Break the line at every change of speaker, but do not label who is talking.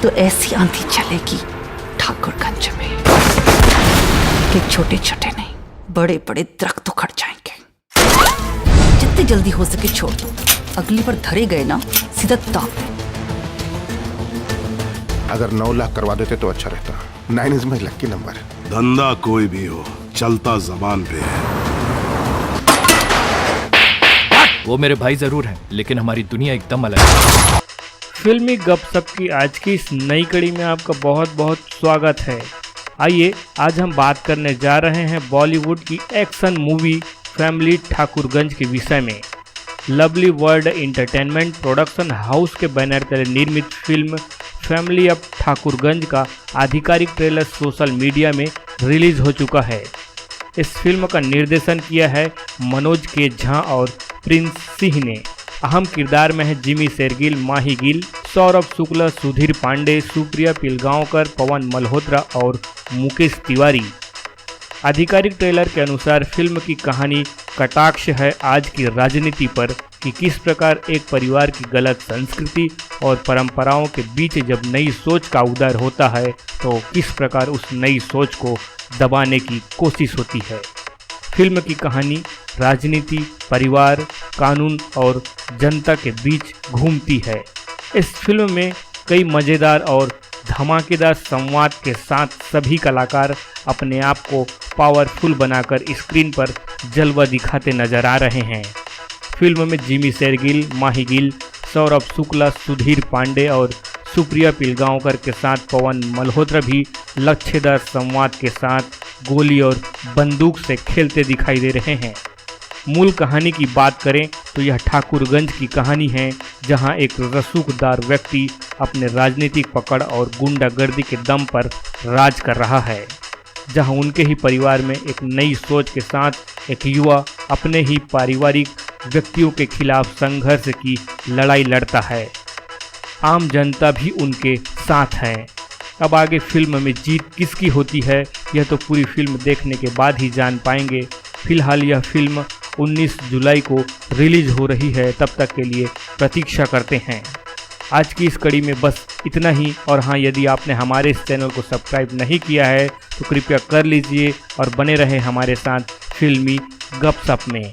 तो ऐसी आंधी चलेगी ठाकुरगंज में कि छोटे छोटे नहीं बड़े बड़े दरख्त उखड़ जाएंगे। जितनी जल्दी हो सके छोड़ दो, अगली बार धरे गए ना सीधा दांत।
अगर 9 लाख करवा देते तो अच्छा रहता। 9 इज माई लकी नंबर।
धंधा कोई भी हो, चलता जबान पे है।
वो मेरे भाई जरूर हैं, लेकिन हमारी दुनिया एकदम अलग है।
फिल्मी गपशप की आज की इस नई कड़ी में आपका बहुत बहुत स्वागत है। आइए आज हम बात करने जा रहे हैं बॉलीवुड की एक्शन मूवी फैमिली ठाकुरगंज के विषय में। Lovely world entertainment production house के बैनर तले निर्मित फिल्म फैमिली ऑफ ठाकुरगंज का आधिकारिक ट्रेलर सोशल मीडिया में रिलीज हो चुका है। इस फिल्म का निर्देशन किया है मनोज के झा और प्रिंस सिंह ने। अहम किरदार में है जिमी शेरगिल, माही गिल, सौरभ शुक्ला, सुधीर पांडे, सुप्रिया पिलगांवकर, पवन मल्होत्रा और मुकेश तिवारी। आधिकारिक ट्रेलर के अनुसार फिल्म की कहानी कटाक्ष है आज की राजनीति पर कि किस प्रकार एक परिवार की गलत संस्कृति और परंपराओं के बीच जब नई सोच का उदय होता है तो किस प्रकार उस नई सोच को दबाने की कोशिश होती है। फिल्म की कहानी राजनीति, परिवार, कानून और जनता के बीच घूमती है। इस फिल्म में कई मज़ेदार और धमाकेदार संवाद के साथ सभी कलाकार अपने आप को पावरफुल बनाकर स्क्रीन पर जलवा दिखाते नजर आ रहे हैं। फिल्म में जिमी शेरगिल, माही गिल, सौरभ शुक्ला, सुधीर पांडे और सुप्रिया पिलगांवकर के साथ पवन मल्होत्रा भी लच्छेदार संवाद के साथ गोली और बंदूक से खेलते दिखाई दे रहे हैं। मूल कहानी की बात करें तो यह ठाकुरगंज की कहानी है, जहां एक रसूखदार व्यक्ति अपने राजनीतिक पकड़ और गुंडागर्दी के दम पर राज कर रहा है, जहां उनके ही परिवार में एक नई सोच के साथ एक युवा अपने ही पारिवारिक व्यक्तियों के खिलाफ संघर्ष की लड़ाई लड़ता है। आम जनता भी उनके साथ है। अब आगे फिल्म में जीत किसकी होती है यह तो पूरी फिल्म देखने के बाद ही जान पाएंगे। फिलहाल यह फिल्म 19 जुलाई को रिलीज हो रही है, तब तक के लिए प्रतीक्षा करते हैं। आज की इस कड़ी में बस इतना ही। और हाँ, यदि आपने हमारे इस चैनल को सब्सक्राइब नहीं किया है तो कृपया कर लीजिए और बने रहे हमारे साथ फिल्मी गपशप में।